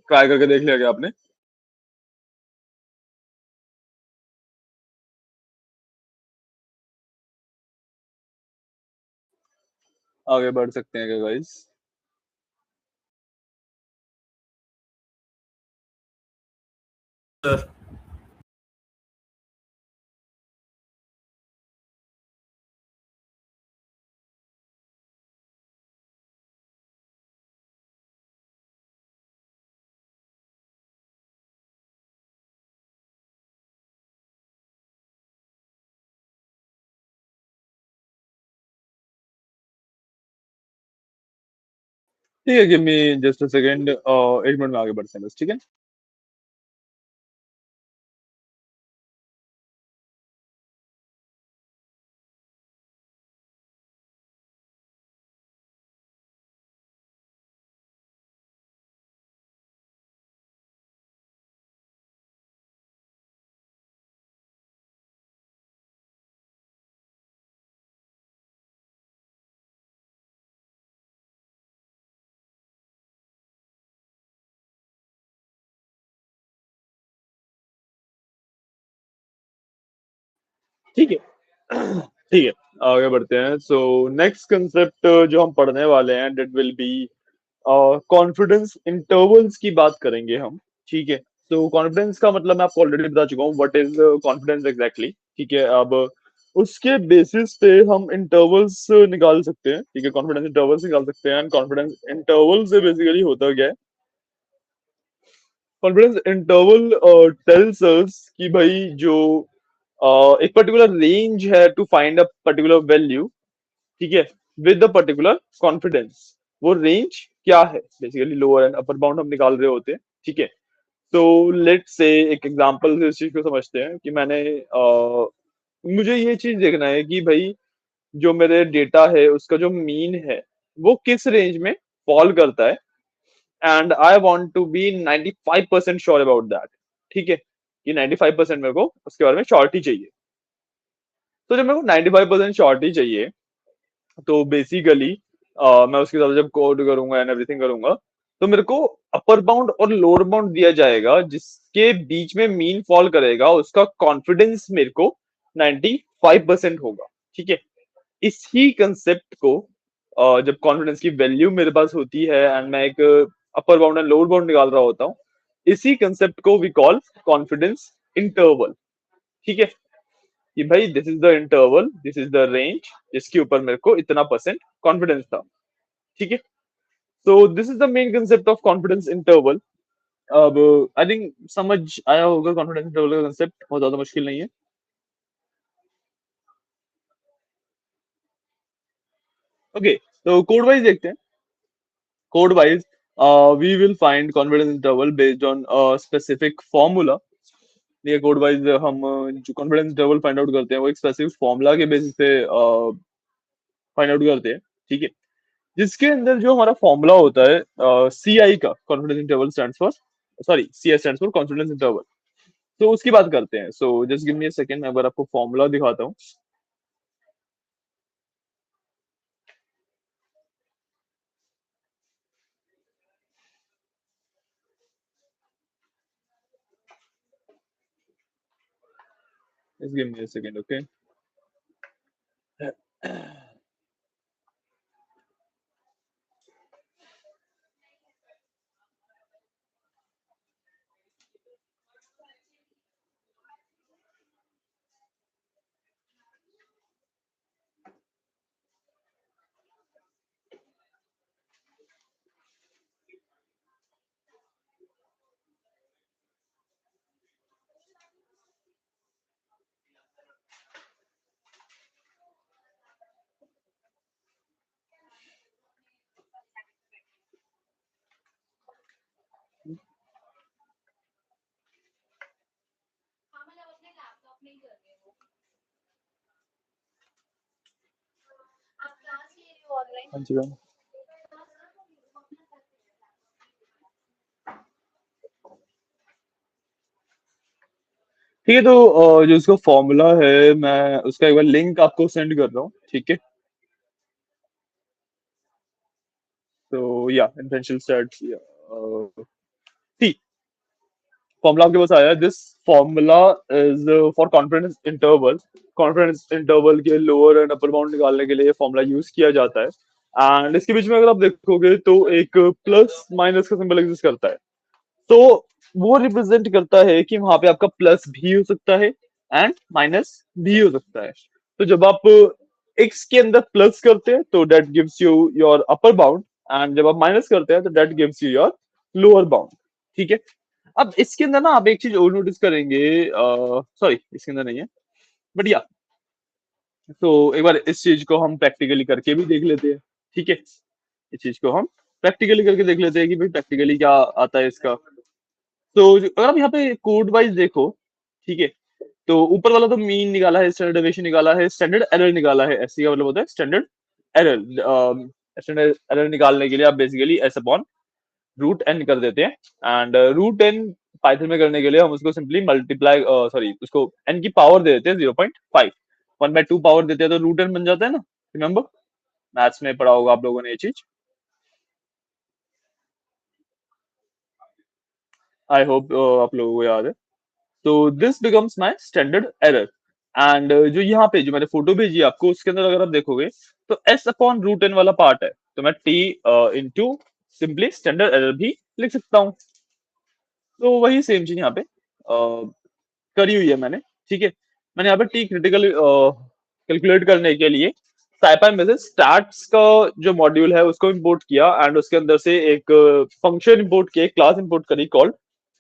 ट्राई करके देख लिया क्या आपने? आगे बढ़ सकते हैं क्या गाइस? सर ठीक है, give me just a second, 1 minute में आगे बढ़ते हैं बस, ठीक है? ठीक है। ठीक है, आगे बढ़ते हैं। सो नेक्स्ट कंसेप्ट जो हम पढ़ने वाले हैं, that will be confidence intervals की बात करेंगे हम। ठीक है, तो कॉन्फिडेंस का मतलब मैं आपको ऑलरेडी बता चुका हूँ, व्हाट इज कॉन्फिडेंस एग्जैक्टली। ठीक है, अब उसके बेसिस पे हम इंटरवल्स निकाल सकते हैं। ठीक है, कॉन्फिडेंस इंटरवल्स निकाल सकते हैं। एंड कॉन्फिडेंस इंटरवल से बेसिकली होता क्या है? कॉन्फिडेंस इंटरवल टेल्स अस कि भाई जो एक पर्टिकुलर रेंज है to find a particular value, ठीक है, विद द पर्टिकुलर कॉन्फिडेंस। वो रेंज क्या है? Basically lower and upper bound हम निकाल रहे होते हैं। ठीक है, तो लेट से एक एग्जांपल से इस चीज को समझते हैं कि मुझे ये चीज देखना है कि भाई जो मेरे डेटा है उसका जो मीन है वो किस रेंज में फॉल करता है, and I want to be 95% sure about that. ठीक है, कि 95% मेरे को उसके बारे में श्योरिटी चाहिए। तो जब मेरे को 95% श्योरिटी चाहिए, तो बेसिकली मैं उसके साथ जब कोड करूंगा एंड एवरीथिंग करूंगा, तो मेरे को अपर बाउंड और लोअर बाउंड दिया जाएगा, जिसके बीच में मीन फॉल करेगा उसका कॉन्फिडेंस मेरे को 95% होगा। ठीक है, इसी कंसेप्ट को जब कॉन्फिडेंस की वैल्यू मेरे पास होती है एंड मैं एक upper bound and lower bound निकाल रहा होता हूँ, इसी कंसेप्ट को वी कॉल कॉन्फिडेंस इंटरवल। ठीक है, कि भाई this is the interval, this is the range जिसके ऊपर मेरे को इतना परसेंट कॉन्फिडेंस था। ठीक है, तो this is the main concept of confidence interval. अब आई थिंक समझ आया होगा कॉन्फिडेंस इंटरवल का कंसेप्ट, बहुत ज्यादा मुश्किल नहीं है। ओके, तो कोड वाइज देखते हैं। Code wise we will find confidence interval based on a specific formula। ये कोड वाइज हम जो कॉन्फिडेंस इंटरवल फाइंड आउट करते हैं वो एक स्पेसिफिक फॉर्मूला के बेसिस पे फाइंड आउट करते हैं। ठीक है, जिसके अंदर जो हमारा फॉर्मूला होता है सी आई का, confidence interval stands for, sorry C I stands for confidence interval. तो उसकी बात करते हैं। So just give me a second, मैं अगर आपको फॉर्मूला दिखाता हूँ। Just give me a second, okay. हाँ जी मैम। ठीक है, तो जो उसका फॉर्मूला है मैं उसका एक बार लिंक आपको सेंड कर रहा हूँ। ठीक है, तो तो या इन्फेरेंशियल स्टेट्स सी फॉर्मूला आपके पास आया है। This formula is for confidence interval के लोअर एंड अपर बाउंड निकालने के लिए ये फॉर्मूला यूज किया जाता है। एंड इसके बीच में अगर आप देखोगे तो एक प्लस माइनस का सिंबल एग्जिस्ट करता है। तो वो रिप्रेजेंट करता है कि वहां पे आपका प्लस भी हो सकता है एंड माइनस भी हो सकता है। तो जब आप x के अंदर प्लस करते हैं तो that gives you your upper bound, and जब आप माइनस करते हैं तो that gives you your lower bound. ठीक है, अब इसके अंदर ना आप एक चीज और नोटिस करेंगे, सॉरी इसके अंदर नहीं है, बट या तो एक बार इस चीज को हम प्रैक्टिकली करके भी देख लेते हैं। ठीक है, इस चीज को हम प्रैक्टिकली करके देख लेते हैं कि भाई प्रैक्टिकली क्या आता है इसका। तो अगर आप यहाँ पे कोड वाइज देखो, ठीक है, तो ऊपर वाला तो मीन निकाला है, स्टैंडर्ड डेविएशन निकाला है, स्टैंडर्ड एरर निकाला है। एससी का मतलब होता है स्टैंडर्ड एरर। स्टैंडर्ड एरर निकालने के लिए आप basically S upon root N कर देते हैं, एंड रूट एन पाइथन में करने के लिए हम उसको सिंपली मल्टीप्लाई सॉरी उसको एन की पावर दे देते हैं 0.5, 1/2 पावर देते हैं तो रूट एन बन जाता है ना। रिमेंबर मैथ्स में पढ़ा होगा आप लोगों ने ये चीज, आई होप आप लोगों को याद है। तो this becomes my standard error, and जो यहाँ पे जो मैंने फोटो भेजी है आपको उसके अंदर अगर आप देखोगे तो एस अपॉन रूट एन वाला पार्ट है, तो मैं T into simply standard error भी लिख सकता हूँ। तो वही सेम चीज यहाँ पे करी हुई है मैंने। ठीक है, मैंने यहाँ पे टी क्रिटिकल कैलकुलेट करने के लिए साइपाई में से स्टार्ट्स का जो मॉड्यूल है उसको इंपोर्ट किया, एंड उसके अंदर से एक फंक्शन इंपोर्ट किया, क्लास इंपोर्ट करी कॉल्ड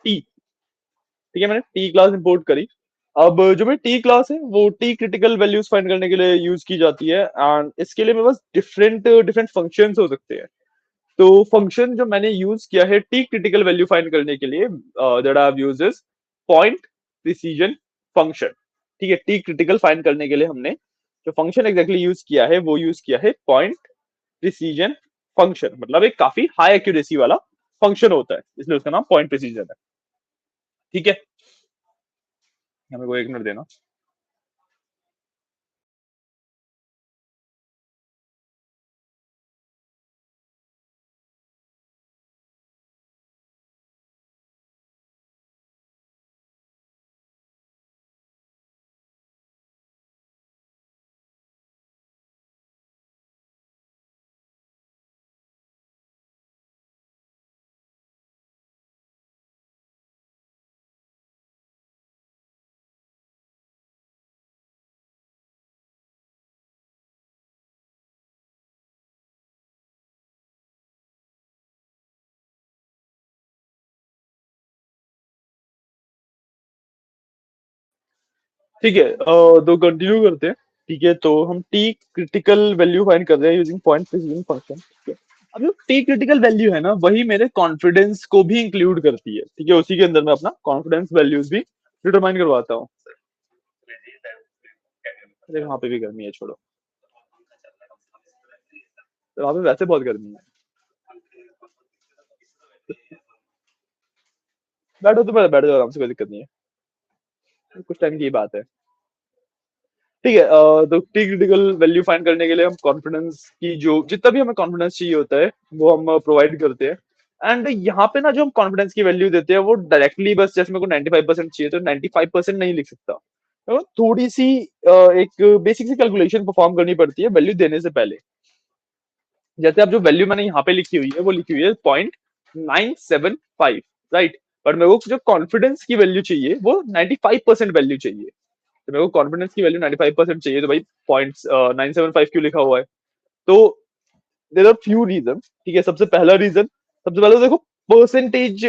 टी। ठीक है, मैंने टी क्लास इंपोर्ट करी। अब जो मेरी टी क्लास है वो टी क्रिटिकल वैल्यूज फाइंड करने के लिए यूज की जाती है, एंड इसके लिए मेरे पास डिफरेंट डिफरेंट फंक्शंस हो सकते हैं। तो फंक्शन जो मैंने यूज किया है टी क्रिटिकल वैल्यू फाइंड करने के लिए, that I have used is point precision function. ठीक है, टी क्रिटिकल फाइंड करने के लिए हमने जो फंक्शन एग्जैक्टली यूज किया है वो यूज किया है पॉइंट प्रिसीजन फंक्शन। मतलब एक काफी हाई एक्यूरेसी वाला फंक्शन होता है, इसलिए उसका नाम पॉइंट प्रिसीजन है। ठीक है, हमें को एक मिनट देना। ठीक है, तो कंटिन्यू करते हैं। ठीक है, तो हम टी क्रिटिकल वैल्यू फाइंड कर रहे हैं यूजिंग पॉइंट प्रिसीजन फंक्शन। ठीक है, अब जो टी क्रिटिकल वैल्यू है ना वही मेरे कॉन्फिडेंस को भी इंक्लूड करती है। ठीक है, उसी के अंदर मैं अपना कॉन्फिडेंस वैल्यूज भी डिटरमाइन करवाता हूँ। अरे वहां पे भी गर्मी है, छोड़ो, तो वहां पे वैसे बहुत गर्मी है। बैठो तो बैठ जाओ आराम से, कोई दिक्कत नहीं है, कुछ टाइम की बात है। ठीक है, तो टी क्रिटिकल वैल्यू फाइंड करने के लिए हम कॉन्फिडेंस की जो जितना भी हमें कॉन्फिडेंस चाहिए होता है वो हम प्रोवाइड करते हैं। एंड यहाँ पे ना जो हम कॉन्फिडेंस की वैल्यू देते हैं वो डायरेक्टली बस जैसे मेरे को 95% चाहिए तो 95% नहीं लिख सकता, तो थोड़ी सी एक बेसिक सी कैलकुलेशन परफॉर्म करनी पड़ती है वैल्यू देने से पहले। जैसे अब जो वैल्यू मैंने यहाँ पे लिखी हुई है वो लिखी हुई है 0.975, राइट, बट मेरे को जो कॉन्फिडेंस की वैल्यू चाहिए वो 95% वैल्यू चाहिए। तो मेरे को कॉन्फिडेंस की वैल्यू 95% चाहिए, तो भाई 0.975 क्यों लिखा हुआ है? तो देयर आर फ्यू रीजन। ठीक है, सबसे पहला रीजन, सबसे पहले तो देखो percentage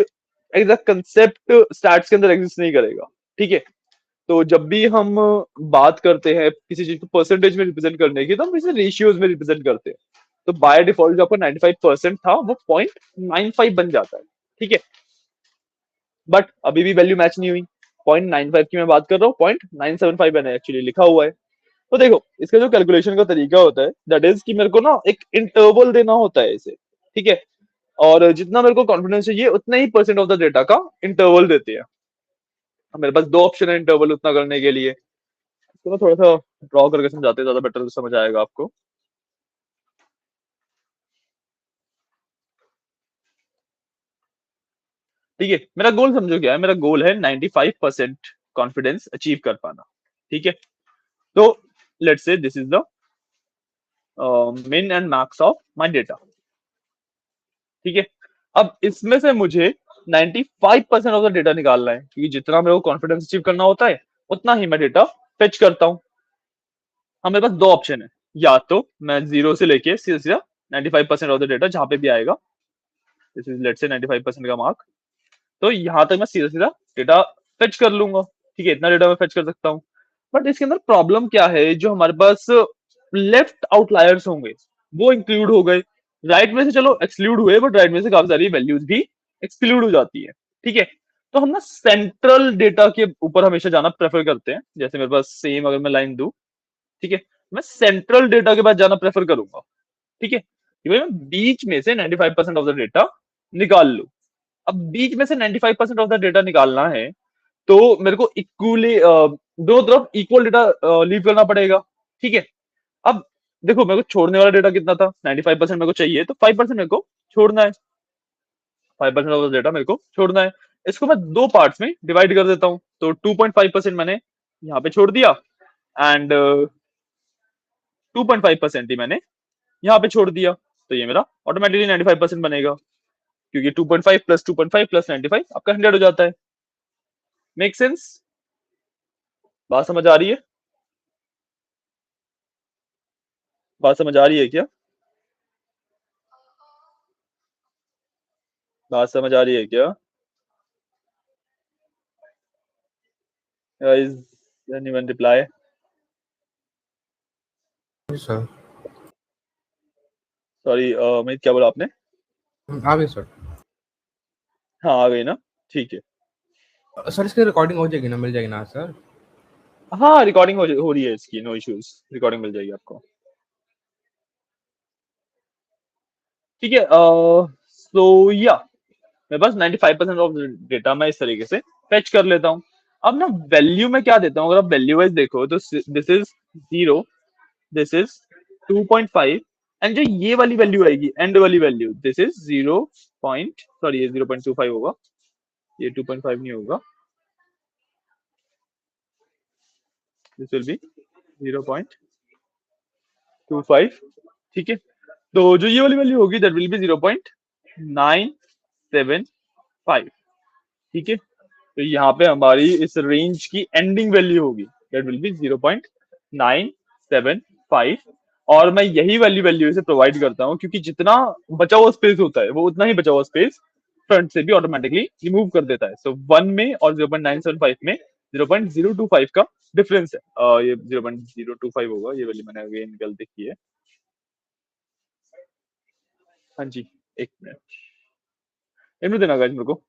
as a concept stats के अंदर एग्जिस्ट नहीं करेगा। ठीक है, तो जब भी हम बात करते हैं किसी चीज को परसेंटेज में रिप्रेजेंट करने की तो हम इसे रेशियोज में रिप्रेजेंट करते हैं। तो बाय डिफॉल्ट जो आपका 95% था वो 0.95 बन जाता है। ठीक है, बट अभी भी वैल्यू मैच नहीं हुई। 0.95 की मैं बात कर रहा हूँ, 0.975 मैंने एक्चुअली लिखा हुआ है। तो देखो इसका जो कैलकुलेशन का तरीका होता है दैट इज कि मेरे को ना एक इंटरवल देना होता है इसे। ठीक है, और जितना मेरे को कॉन्फिडेंस चाहिए उतना ही परसेंट ऑफ द डेटा का इंटरवल देते हैं। अब मेरे पास दो ऑप्शन है इंटरवल उतना करने के लिए, तो मैं थोड़ा सा ड्रॉ करके समझाते हैं, ज्यादा बेटर समझ आएगा आपको। ठीक है, मेरा गोल समझो क्या है, मेरा गोल है 95% कॉन्फिडेंस अचीव कर पाना। ठीक है, तो let's say this is the min and max of my data. ठीक है, अब इसमें से मुझे 95% ऑफ द डेटा निकालना है, क्योंकि जितना मेरे को कॉन्फिडेंस अचीव करना होता है उतना ही मैं डेटा फेच करता हूँ। हाँ, मेरे पास दो ऑप्शन है, या तो मैं जीरो से लेके सीधा सीधा 95% ऑफ द डेटा जहां पे भी आएगा, दिस इज लेट्स से 95% का मार्क, तो यहां तक मैं सीधा सीधा डेटा फेच कर लूंगा। ठीक है, इतना डेटा मैं फेच कर सकता हूँ। बट इसके अंदर प्रॉब्लम क्या है, जो हमारे पास लेफ्ट आउटलायर्स होंगे वो इंक्लूड हो गए, राइट में से चलो एक्सक्लूड हुए, बट राइट में से काफी सारी वैल्यूज भी एक्सक्लूड हो जाती है। ठीक है, तो हम ना सेंट्रल डेटा के ऊपर हमेशा जाना प्रेफर करते हैं। जैसे मेरे पास सेम अगर मैं लाइन दूं, ठीक है, मैं सेंट्रल डेटा के पास जाना प्रेफर करूंगा। ठीक है, कि भाई मैं बीच में से 95% ऑफ द डेटा निकाल लूं। अब बीच में से 95% ऑफ द डेटा निकालना है, तो मेरे को इक्वली दो तरफ इक्वल डेटा लीव करना पड़ेगा। ठीक है, अब देखो मेरे को छोड़ने वाला डेटा कितना था, 95% मेरे को चाहिए, तो 5% मेरे को छोड़ना है। 5% ऑफ द डेटा मेरे को छोड़ना है। इसको मैं दो पार्ट्स में डिवाइड कर देता हूँ, तो 2.5% मैंने यहाँ पे छोड़ दिया, एंड 2.5% ही मैंने यहाँ पे छोड़ दिया, तो ये मेरा ऑटोमेटिकली 95% बनेगा, क्योंकि 2.5 प्लस 2.5 प्लस 95 आपका 100 हो जाता है। Make sense? बात समझ आ रही है? बात समझ आ रही है क्या? बात समझ आ रही है क्या? Guys, anyone reply? Sir sorry Amit, क्या बोला आपने? आ गए सर। हाँ, आ गई ना? ठीक है। सर इसकी रिकॉर्डिंग हो जाएगी ना, मिल जाएगी ना सर? हाँ, रिकॉर्डिंग हो रही है इसकी, नो इश्यूज, रिकॉर्डिंग मिल जाएगी आपको। ठीक है, सो या मेरे पास 95% ऑफ डेटा मैं इस तरीके से फेच कर लेता हूँ। अब ना वैल्यू में क्या देता हूँ, अगर आप वैल्यू वाइज देखो तो this is 0, this is 2.5, and जो ये वाली वैल्यू आएगी एंड वाली value, this is 0 point, sorry ये 0.25 होगा, ये 2.5 नहीं होगा, दिस विल बी 0.25। ठीक है, तो जो ये वाली वैल्यू होगी दैट विल बी 0.975। ठीक है, तो यहाँ पे हमारी इस रेंज की एंडिंग वैल्यू होगी दैट विल बी 0.975, और मैं यही वैल्यू वैल्यू से प्रोवाइड करता हूँ, क्योंकि जितना बचा हुआ स्पेस होता है वो उतना ही बचा हुआ स्पेस फ्रंट से भी ऑटोमेटिकली रिमूव कर देता है। सो 1 में और 0.975 में 0.025 का डिफरेंस है। ये 0.025 होगा, ये वैल्यू मैंने अगेन गलती की है। हाँ जी, एक मिनट देना गाइस मेरे को।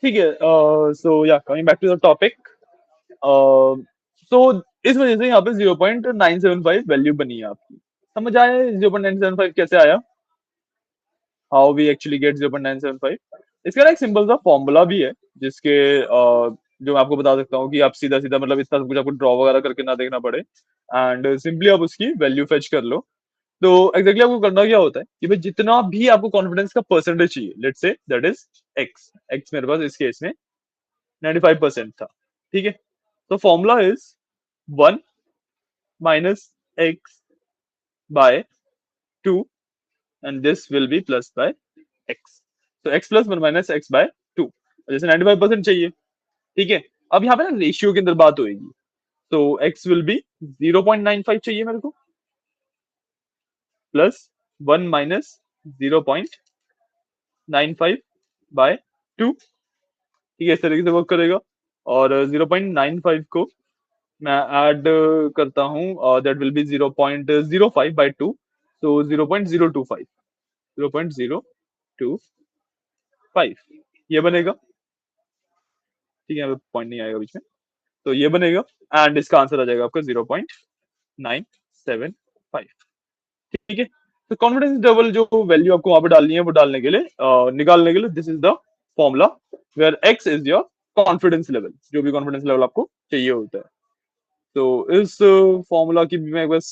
ठीक है। So yeah coming back to the topic, so इस वजह से यहाँ पे 0.975 वैल्यू बनी है आपकी। समझ आया 0.975 कैसे आया, हाउ वी एक्चुअली गेट 0.975? इसका ना एक सिंपल सा फॉर्मूला भी है जिसके जो मैं आपको बता सकता हूँ कि आप सीधा सीधा मतलब इतना सब कुछ आपको ड्रॉ वगैरह करके ना देखना पड़े, एंड सिंपली आप उसकी वैल्यू फेच कर लो। तो एग्जैक्टली आपको करना क्या होता है कि भाई जितना भी आपको कॉन्फिडेंस का परसेंटेज चाहिए, let's say that is x, x मेरे पास इस केस में 95% था, ठीक है। तो formula is 1 minus X by 2 and this will be plus by X. तो X plus 1 minus X by 2, जैसे 95% चाहिए, ठीक है। अब यहाँ पे ना रेशियो के अंदर बात होगी, तो एक्स विल बी 0.95 चाहिए मेरे को, प्लस 1 माइनस 0.95 बाय 2, ठीक है। इस तरीके से वर्क करेगा। और 0.95 को मैं ऐड करता हूँ, दैट विल बी 0.05 बाय 2, तो 0.025, 0.025 ये बनेगा, ठीक है। यहाँ पे पॉइंट नहीं आएगा बीच में, तो ये बनेगा एंड इसका आंसर आ जाएगा आपका 0.975, ठीक है। तो कॉन्फिडेंस इंटरवल जो वैल्यू आपको वहां पे डालनी है वो डालने के लिए निकालने के लिए this is the formula where x is your confidence level, जो भी कॉन्फिडेंस लेवल आपको चाहिए होता है। तो इस फॉर्मूला की भी मैं बस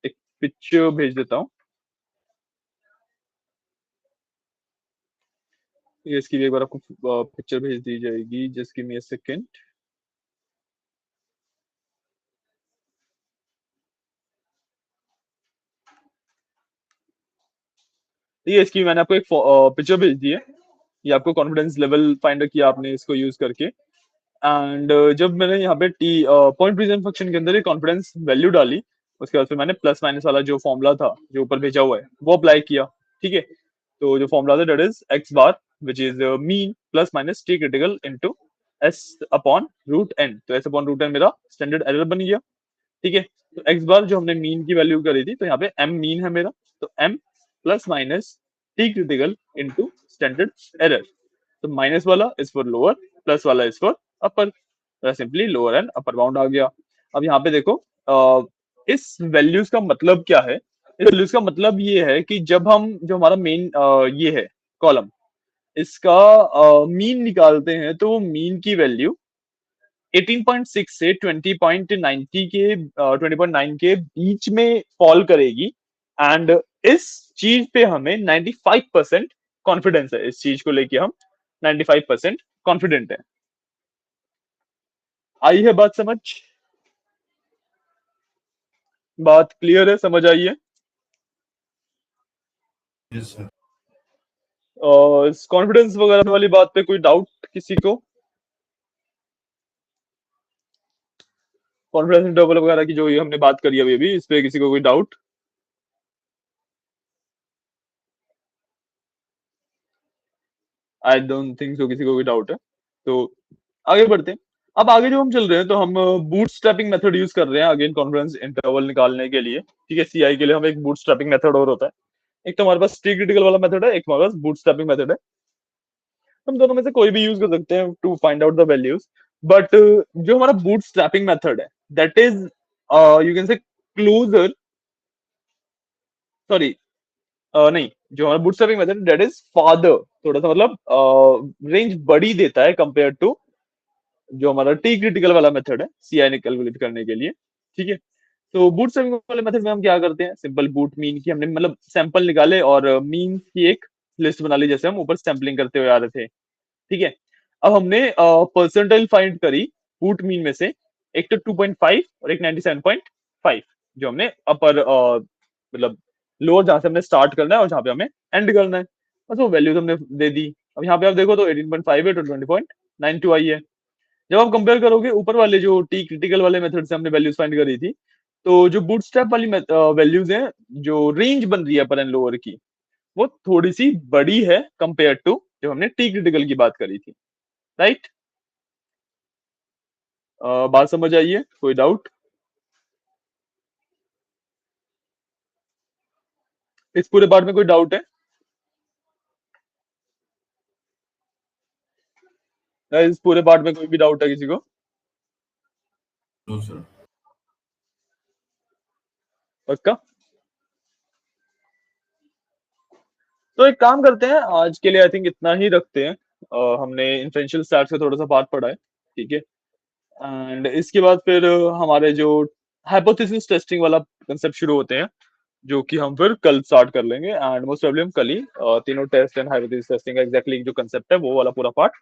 एक पिक्चर भेज देता हूँ, इसकी भी एक बार आपको पिक्चर भेज दी जाएगी, just give me a second. ये इसकी मैंने आपको एक पिक्चर भेज दी है, ये आपको कॉन्फिडेंस लेवल फाइंड किया आपने इसको यूज करके, एंड जब मैंने यहाँ पे टी पॉइंट प्रेजेंट फंक्शन के अंदर ये कॉन्फिडेंस वैल्यू डाली, उसके बाद फिर मैंने प्लस माइनस वाला जो फॉर्मूला था जो ऊपर भेजा हुआ है वो अप्लाई किया, ठीक है। तो जो फॉर्मूला था that is x bar which is mean plus minus T critical into s upon root n, तो एस अपॉन रूट एन मेरा स्टैंडर्ड एरर बन गया, ठीक है। तो एक्स बार जो हमने मीन की वैल्यू करी थी, तो यहाँ पे एम मीन है मेरा, तो M plus minus T critical into standard error, तो माइनस वाला इज फॉर लोअर, प्लस वाला is for upper, simply lower and upper bound आ गया। अब यहाँ पे देखो इस वैल्यूज का मतलब क्या है, इस वैल्यूज का मतलब ये है कि जब हम जो हमारा मेन ये है कॉलम, इसका मीन निकालते हैं तो वो मीन की वैल्यू 18.6 से 20.90 के 20.9 के बीच में फॉल करेगी, एंड इस चीज पे हमें 95% कॉन्फिडेंस है, इस चीज को लेके हम 95% कॉन्फिडेंट है। आई है बात समझ, बात क्लियर है, समझ आई है? Yes sir. कॉन्फिडेंस वगैरह वाली बात पे कोई डाउट किसी को? कॉन्फिडेंस इंटरवल वगैरह की जो ये हमने बात करी अभी अभी, इस पे किसी को कोई doubt? I don't think so किसी को कोई डाउट है, तो आगे बढ़ते हैं। अब आगे जो हम चल रहे हैं, तो हम बूटस्ट्रैपिंग मेथड यूज कर रहे हैं अगेन कॉन्फिडेंस इंटरवल निकालने के लिए, ठीक है। सीआई के लिए हम एक बूटस्ट्रैपिंग मेथड और होता है, एक तो हमारे पास टी क्रिटिकल वाला मेथड है, एक हमारे पास बूटस्ट्रैपिंग मेथड है। हम दोनों में से कोई भी यूज कर सकते हैं to find out the values, but जो हमारा बूटस्ट्रैपिंग मेथड है that is you can say closer, sorry नहीं, जो हमारा bootstrapping method that is father, थोड़ा सा मतलब रेंज बड़ी देता है कंपेयर टू जो हमारा टी क्रिटिकल वाला मेथड है सीआई कैलकुलेट करने के लिए, ठीक है। तो बूट स्ट्रैपिंग वाले मेथड में हम क्या करते हैं, सिंपल बूट मीन की हमने मतलब सैंपल निकाले और मीन की एक लिस्ट बना ली, जैसे हम ऊपर सैंपलिंग करते हुए आ रहे थे, ठीक है। अब हमने परसेंटाइल फाइंड करी बूट मीन में से, एक तो 2.5 और एक 97.5, जो हमने अपर मतलब लोअर जहां से हमने स्टार्ट करना है और जहां पे हमें एंड करना है, बस वो वैल्यूज हमने दे दी। अब यहाँ पे आप देखो तो 18.5 है तो 20.92 आई है। जब आप कंपेयर करोगे ऊपर वाले जो टी क्रिटिकल वाले मेथड से हमने वैल्यूज फाइंड करी थी, तो जो बूटस्ट्रैप वाली वैल्यूज हैं, जो रेंज बन रही है अपर एंड लोअर की, वो थोड़ी सी बड़ी है कंपेयर टू जो हमने टी क्रिटिकल की बात करी थी, राइट? बात समझ आई है, कोई डाउट इस पूरे पार्ट में? कोई डाउट है? गाइस पूरे पार्ट में कोई भी डाउट है किसी को? No sir. पक्का? तो एक काम करते हैं, आज के लिए आई थिंक इतना ही रखते हैं। हमने इन्फ्रेंशियल स्टैट्स का थोड़ा सा पार्ट पढ़ा है, ठीक है। एंड इसके बाद फिर हमारे जो हाइपोथेसिस टेस्टिंग वाला कंसेप्ट शुरू होते हैं, जो कि हम फिर कल स्टार्ट कर लेंगे। एंड मोस्ट प्रॉब्लम हम कल ही तीनों टेस्ट एंड हाइपोथेसिस टेस्टिंग का एग्जैक्टली जो कंसेप्ट है वो वाला पूरा पार्ट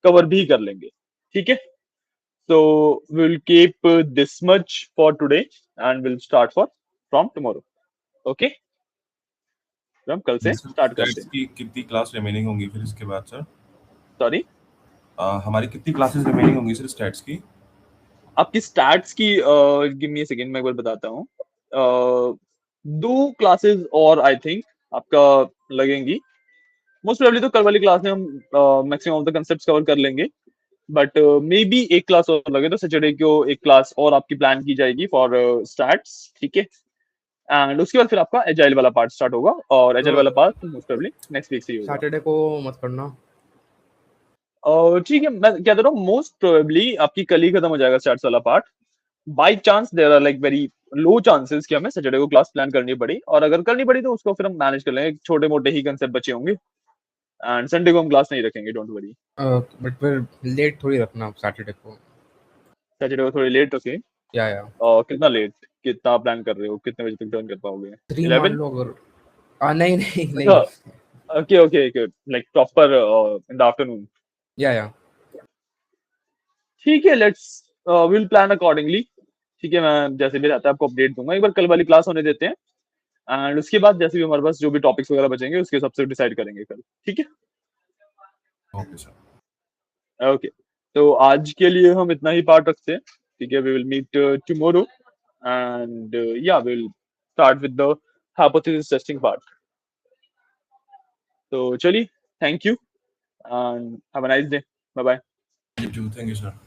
कवर भी कर लेंगे, ठीक है। So we'll keep this much for today and we'll start from tomorrow. Okay? तो हम कल से सर स्टार्ट करते स्टैट्स हैं। की कितनी क्लास रिमेनिंग होंगी फिर इसके बाद सर? सॉरी, हमारी कितनी क्लासेस रिमेनिंग होंगी सर स्टैट्स की? आपकी स्टैट्स की गिव मी अ सेकंड, मैं एक बार बताता हूँ। 2 क्लासेस और आई थिंक आपका लगेंगी। मोस्ट प्रोबेबली तो कल वाली क्लास में हम maximum of the concepts cover कर लेंगे, बट मे बी एक क्लास और लगे तो सैटरडे को एक क्लास और आपकी प्लान की जाएगी फॉर स्टैट्स, ठीक है। एंड उसके बाद फिर आपका एजाइल वाला पार्ट स्टार्ट होगा, और एजाइल वाला part most probably next week से ही होगा। सैटरडे को मत करना। और ठीक है, मैं क्या कह रहा हूँ, मोस्ट प्रोबेबली आपकी कल ही खत्म हो जाएगा स्टैट्स वाला part. By chance there are like very low chances कि हमें सैटरडे को क्लास प्लान करनी पड़ी, और अगर करनी पड़ी तो उसको फिर हम मैनेज कर लेंगे, छोटे मोटे ही कंसेप्ट बचे होंगे। एंड संडे को हम क्लास नहीं रखेंगे, डोंट वरी। बट फिर लेट थोड़ी रखना आप सैटरडे को। सैटरडे को थोड़ी लेट, ओके। या और कितना लेट, कितना प्लान कर रहे हो, कितने बजे तक ज्वाइन कर पाओगे? 3 मान 11? लो अगर नहीं नहीं अच्छा, नहीं। Okay okay okay, like proper in the afternoon. या ठीक है, लेट्स विल प्लान अकॉर्डिंगली। ठीक है, मैं जैसे भी रहता है आपको अपडेट दूंगा। एक बार कल वाली क्लास होने देते हैं, एंड उसके बाद जैसे भी हमारे पास जो भी टॉपिक्स वगैरह बचेंगे उसके हिसाब से डिसाइड करेंगे कल, ठीक है। Okay sir. ओके, तो आज के लिए हम इतना ही पार्ट रखते हैं, ठीक है। We will meet tomorrow and yeah we will start with the hypothesis testing part. तो चलिए, thank you and have a nice day, bye bye. Thank you sir.